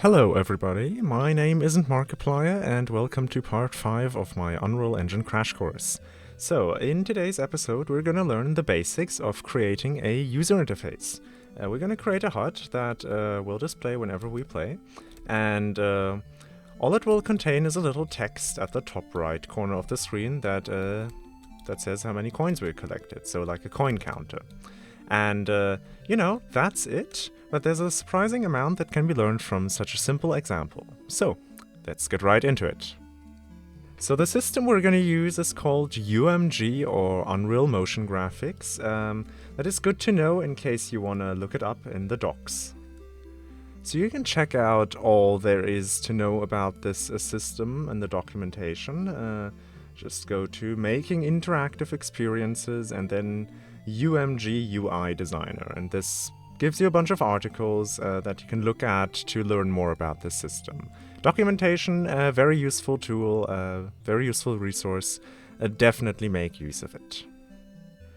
Hello everybody, my name isn't Markiplier and welcome to part 5 of my Unreal Engine crash course. So, in today's episode we're gonna learn the basics of creating a user interface. We're gonna create a HUD that will display whenever we play, and all it will contain is a little text at the top right corner of the screen that says how many coins we collected, so like a coin counter. And, that's it. But there's a surprising amount that can be learned from such a simple example. So, let's get right into it. So the system we're going to use is called UMG, or Unreal Motion Graphics. That is good to know in case you want to look it up in the docs. So you can check out all there is to know about this system in the documentation. Just go to Making Interactive Experiences and then UMG UI Designer, and this gives you a bunch of articles that you can look at to learn more about this system. Documentation, a very useful tool, a very useful resource. Definitely make use of it.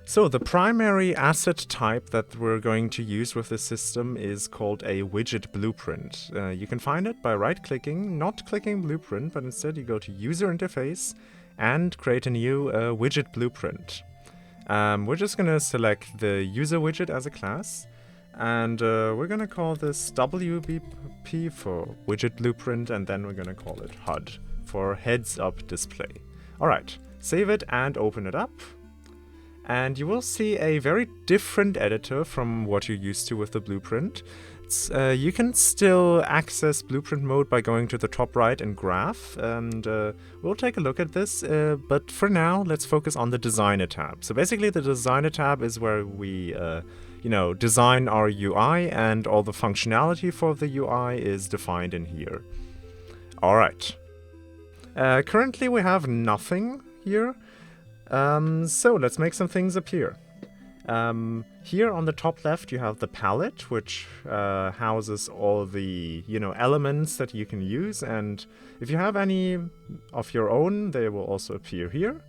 So the primary asset type that we're going to use with this system is called a widget blueprint. You can find it by right-clicking, not clicking blueprint, but instead you go to User Interface and create a new widget blueprint. We're just going to select the user widget as a class. And we're going to call this WBP for widget blueprint, and then we're going to call it HUD for heads up display. Alright, save it and open it up. And you will see a very different editor from what you're used to with the blueprint. You can still access blueprint mode by going to the top right and graph, and we'll take a look at this, but for now let's focus on the designer tab. So basically the designer tab is where we design our UI, and all the functionality for the UI is defined in here. Alright. Currently we have nothing here, so let's make some things appear. Here on the top left you have the palette, which houses all the elements that you can use, and if you have any of your own they will also appear here.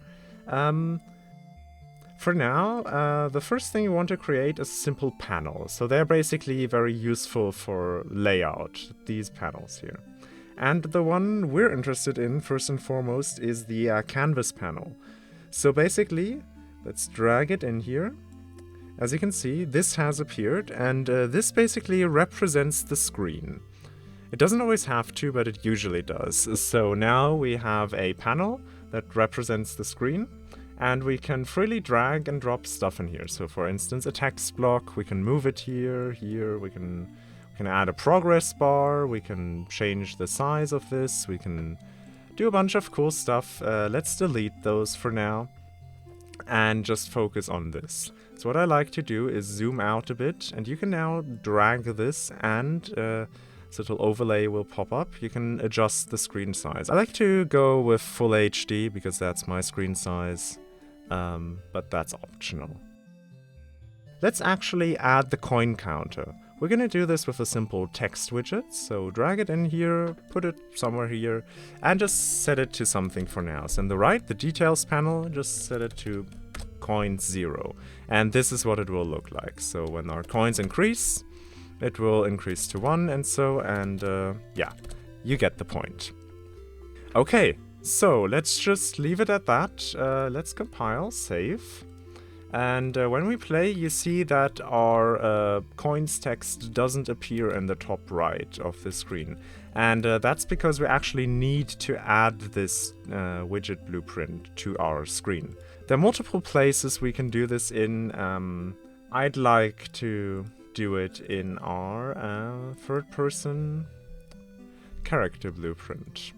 For now, the first thing you want to create is a simple panel. So they're basically very useful for layout, these panels here. And the one we're interested in, first and foremost, is the canvas panel. So basically, let's drag it in here. As you can see, this has appeared, and this basically represents the screen. It doesn't always have to, but it usually does. So now we have a panel that represents the screen, and we can freely drag and drop stuff in here. So for instance, a text block, we can move it here, we can add a progress bar, we can change the size of this, we can do a bunch of cool stuff. Let's delete those for now and just focus on this. So what I like to do is zoom out a bit, and you can now drag this, and this little overlay will pop up. You can adjust the screen size. I like to go with full HD because that's my screen size, but that's optional. Let's actually add the coin counter. We're going to do this with a simple text widget, so drag it in here, put it somewhere here, and just set it to something for now. So on the right, the details panel, just set it to coins 0. And this is what it will look like. So when our coins increase, it will increase to 1 and so, and yeah, you get the point. Okay, so let's just leave it at that. Let's compile, save. And when we play, you see that our coins text doesn't appear in the top right of the screen. And that's because we actually need to add this widget blueprint to our screen. There are multiple places we can do this in. I'd like to do it in our third-person character blueprint.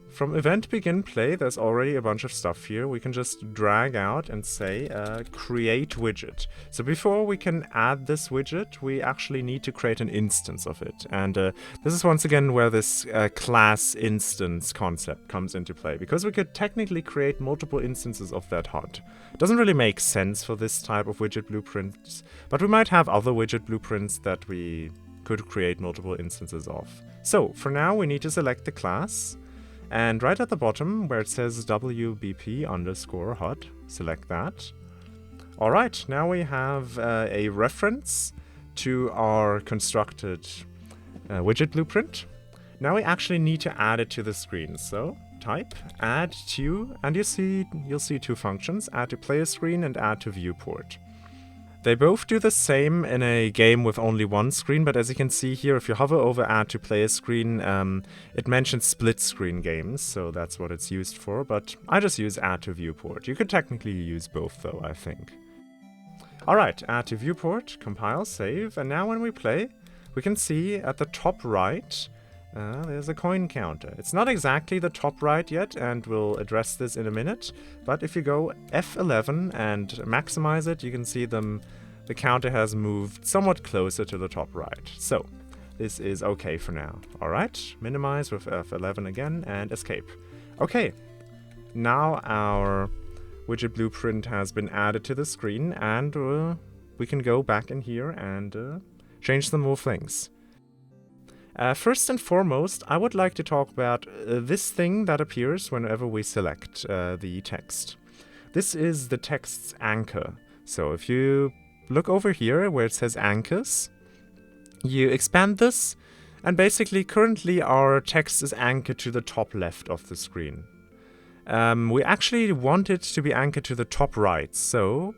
From event begin play, there's already a bunch of stuff here. We can just drag out and say create widget. So before we can add this widget, we actually need to create an instance of it. And this is once again where this class instance concept comes into play, because we could technically create multiple instances of that HUD. It doesn't really make sense for this type of widget blueprints, but we might have other widget blueprints that we could create multiple instances of. So for now, we need to select the class. And right at the bottom, where it says WBP_HUD, select that. Alright, now we have a reference to our constructed widget blueprint. Now we actually need to add it to the screen. So type add to, and you'll see two functions, add to player screen and add to viewport. They both do the same in a game with only one screen, but as you can see here, if you hover over add to player screen, it mentions split screen games, so that's what it's used for, but I just use add to viewport. You could technically use both though, I think. Alright, add to viewport, compile, save, and now when we play, we can see at the top right, there's a coin counter. It's not exactly the top right yet, and we'll address this in a minute, but if you go F11 and maximize it, you can see the counter has moved somewhat closer to the top right. So, this is okay for now. Alright, minimize with F11 again, and escape. Okay, now our widget blueprint has been added to the screen, and we can go back in here and change some more things. First and foremost, I would like to talk about this thing that appears whenever we select the text. This is the text's anchor. So if you look over here where it says anchors, you expand this, and basically currently our text is anchored to the top left of the screen. We actually want it to be anchored to the top right, so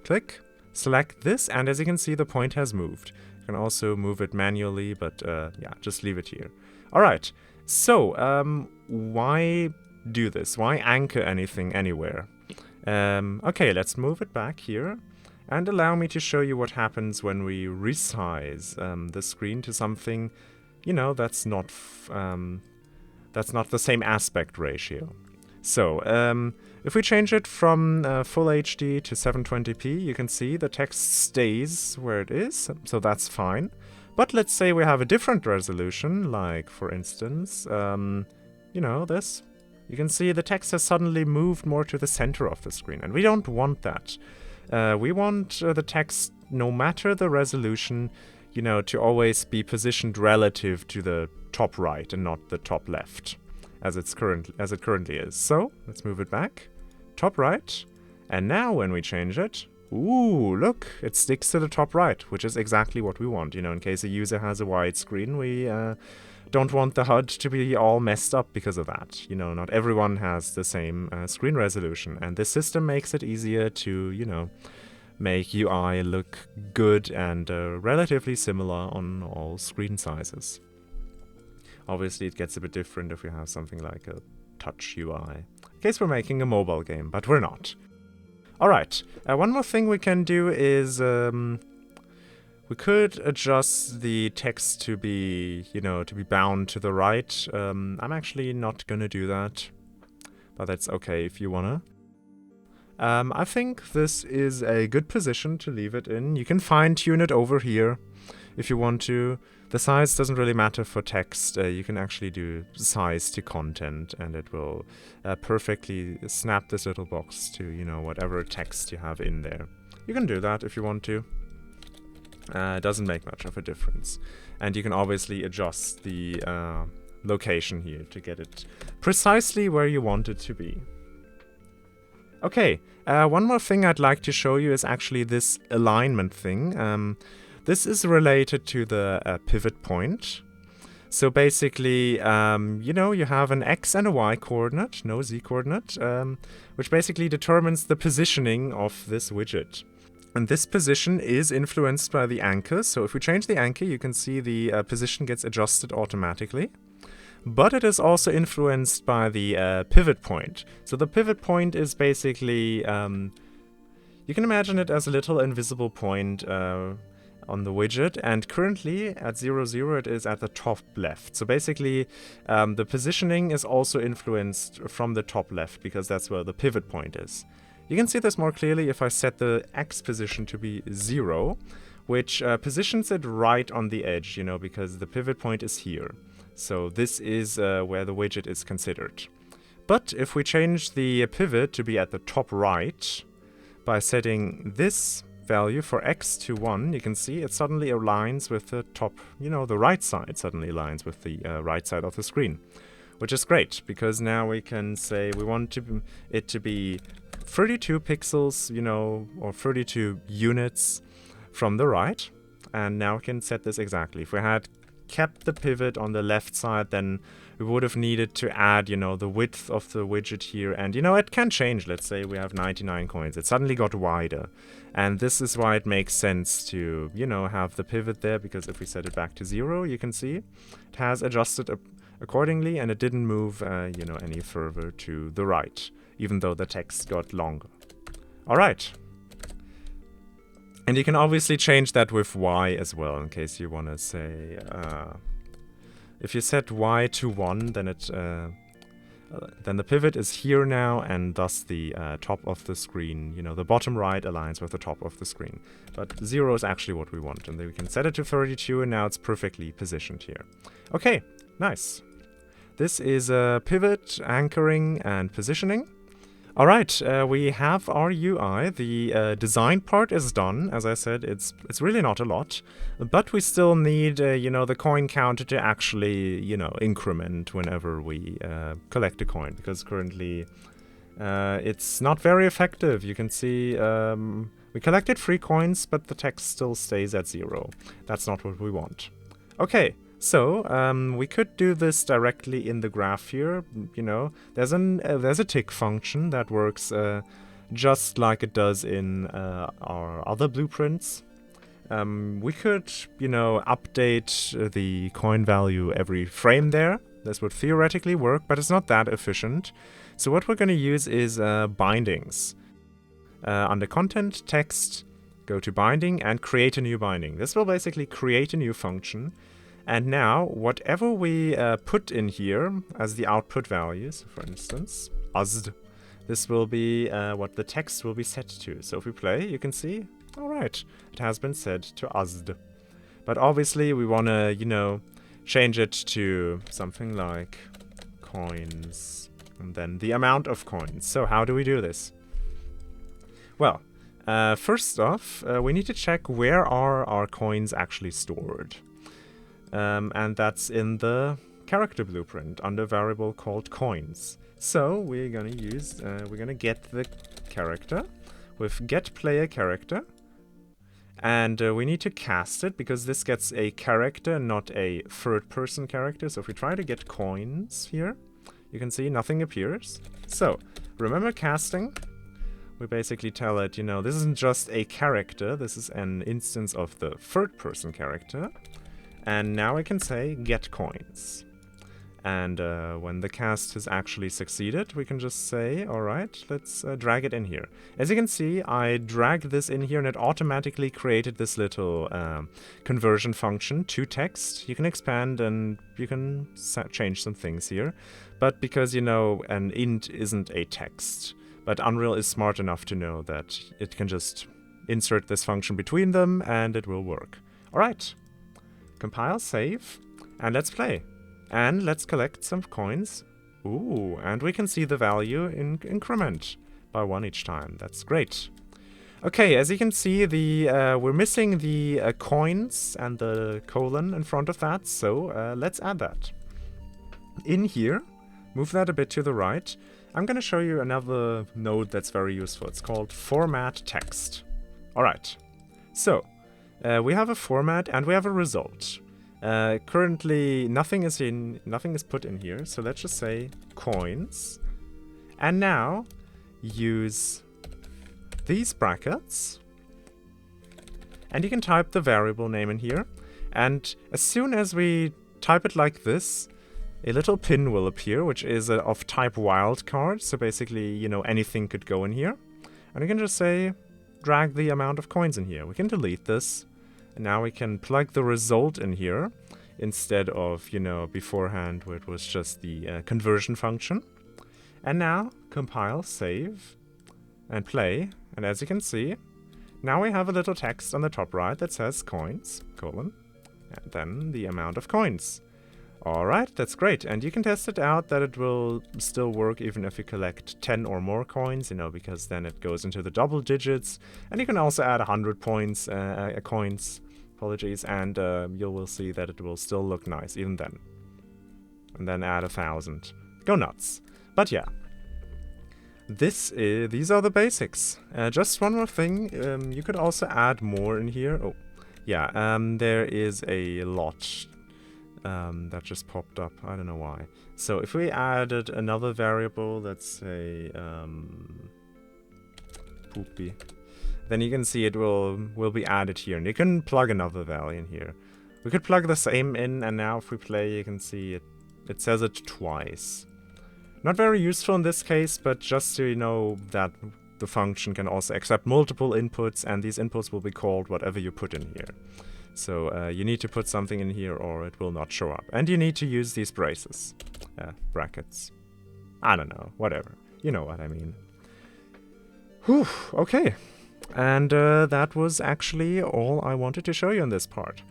click, select this, and as you can see the point has moved. You can also move it manually, but yeah, just leave it here. Alright, so why do this? Why anchor anything anywhere? Okay, let's move it back here and allow me to show you what happens when we resize the screen to something, you know, that's not the same aspect ratio. So, if we change it from full HD to 720p, you can see the text stays where it is, so that's fine. But let's say we have a different resolution, like, for instance, you know, this. You can see the text has suddenly moved more to the center of the screen, and we don't want that. We want the text, no matter the resolution, you know, to always be positioned relative to the top right and not the top left, as it currently is. So, let's move it back. Top right. And now when we change it, ooh, look, it sticks to the top right, which is exactly what we want. You know, in case a user has a wide screen, we don't want the HUD to be all messed up because of that. You know, not everyone has the same screen resolution, and this system makes it easier to, you know, make UI look good and relatively similar on all screen sizes. Obviously, it gets a bit different if we have something like a touch UI. In case we're making a mobile game, but we're not. Alright, one more thing we can do is we could adjust the text to be, you know, to be bound to the right. I'm actually not gonna do that, but that's okay if you wanna. I think this is a good position to leave it in. You can fine-tune it over here if you want to. The size doesn't really matter for text. You can actually do size to content, and it will perfectly snap this little box to, you know, whatever text you have in there. You can do that if you want to. It doesn't make much of a difference. And you can obviously adjust the location here to get it precisely where you want it to be. Okay, one more thing I'd like to show you is actually this alignment thing. This is related to the pivot point. So basically, you know, you have an X and a Y coordinate, no Z coordinate, which basically determines the positioning of this widget. And this position is influenced by the anchor. So if we change the anchor, you can see the position gets adjusted automatically. But it is also influenced by the pivot point. So the pivot point is basically, you can imagine it as a little invisible point on the widget, and currently at 0, 0 it is at the top left. So basically the positioning is also influenced from the top left, because that's where the pivot point is. You can see this more clearly if I set the X position to be 0, which positions it right on the edge, you know, because the pivot point is here. So this is where the widget is considered. But if we change the pivot to be at the top right by setting this value for X to 1, you can see it suddenly aligns with the top, you know, the right side suddenly aligns with the right side of the screen, which is great, because now we can say we want it to be 32 pixels, you know, or 32 units from the right, and now we can set this exactly. If we had kept the pivot on the left side, then we would have needed to add, you know, the width of the widget here. And, you know, it can change. Let's say we have 99 coins. It suddenly got wider. And this is why it makes sense to, you know, have the pivot there, because if we set it back to 0, you can see it has adjusted accordingly, and it didn't move, you know, any further to the right, even though the text got longer. All right. And you can obviously change that with Y as well, in case you want to say, if you set Y to 1, then then the pivot is here now, and thus the top of the screen, you know, the bottom right aligns with the top of the screen. But 0 is actually what we want, and then we can set it to 32, and now it's perfectly positioned here. Okay, nice. This is pivot, anchoring, and positioning. All right, we have our UI. The design part is done. As I said, it's really not a lot, but we still need, you know, the coin counter to actually, you know, increment whenever we collect a coin, because currently it's not very effective. You can see we collected 3 coins, but the text still stays at 0. That's not what we want. Okay. So, we could do this directly in the graph here. You know, there's a tick function that works just like it does in our other blueprints. We could, you know, update the coin value every frame there. This would theoretically work, but it's not that efficient. So what we're going to use is bindings. Under content, text, go to binding and create a new binding. This will basically create a new function. And now, whatever we put in here as the output values, for instance, USD, this will be what the text will be set to. So if we play, you can see, all right, it has been set to USD. But obviously, we want to, you know, change it to something like coins, and then the amount of coins. So how do we do this? Well, first off, we need to check where are our coins actually stored. And that's in the character blueprint under variable called coins. So we're gonna use, we're gonna get the character with get player character, and we need to cast it because this gets a character, not a third person character. So if we try to get coins here, you can see nothing appears. So remember casting. We basically tell it, you know, this isn't just a character, this is an instance of the third person character. And now I can say get coins. And when the cast has actually succeeded, we can just say, all right, let's drag it in here. As you can see, I dragged this in here and it automatically created this little conversion function to text. You can expand and you can change some things here. But because, you know, an int isn't a text, but Unreal is smart enough to know that it can just insert this function between them and it will work. All right. Compile, save, and let's play. And let's collect some coins. Ooh, and we can see the value increment by 1 each time. That's great. Okay, as you can see, we're missing the coins and the colon in front of that, so let's add that. In here, move that a bit to the right. I'm going to show you another node that's very useful. It's called format text. All right, so we have a format and we have a result. Currently, nothing is put in here, so let's just say coins. And now use these brackets, and you can type the variable name in here. And as soon as we type it like this, a little pin will appear, which is of type wildcard. So basically, you know, anything could go in here. And you can just say, drag the amount of coins in here. We can delete this. And now we can plug the result in here instead of, you know, beforehand where it was just the conversion function. And now compile, save, and play. And as you can see, now we have a little text on the top right that says coins, colon, and then the amount of coins. Alright, that's great. And you can test it out that it will still work even if you collect 10 or more coins, you know, because then it goes into the double digits. And you can also add 100 coins, apologies, and you will see that it will still look nice even then. And then add 1,000. Go nuts. But yeah, these are the basics. Just one more thing, you could also add more in here. Oh, yeah, there is a lot that just popped up. I don't know why. So if we added another variable, let's say poopy, then you can see it will be added here, and you can plug another value in here. We could plug the same in, and now if we play, you can see it says it twice. Not very useful in this case, but just so you know that the function can also accept multiple inputs, and these inputs will be called whatever you put in here. So you need to put something in here or it will not show up. And you need to use these braces. Brackets. I don't know, whatever. You know what I mean. Whew, okay. And that was actually all I wanted to show you in this part.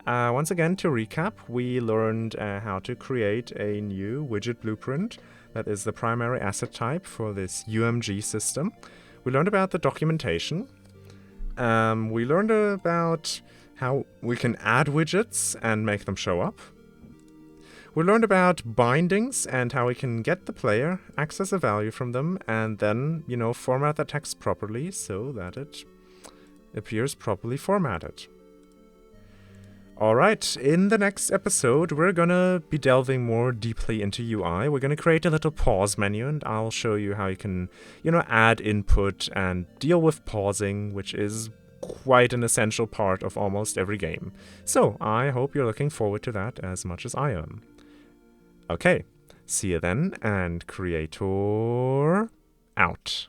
Once again, to recap, we learned how to create a new widget blueprint that is the primary asset type for this UMG system. We learned about the documentation. We learned about how we can add widgets and make them show up. We learned about bindings and how we can get the player, access a value from them, and then, you know, format the text properly so that it appears properly formatted. Alright, in the next episode, we're gonna be delving more deeply into UI. We're gonna create a little pause menu, and I'll show you how you can, you know, add input and deal with pausing, which is quite an essential part of almost every game. So, I hope you're looking forward to that as much as I am. Okay, see you then, and Creator out.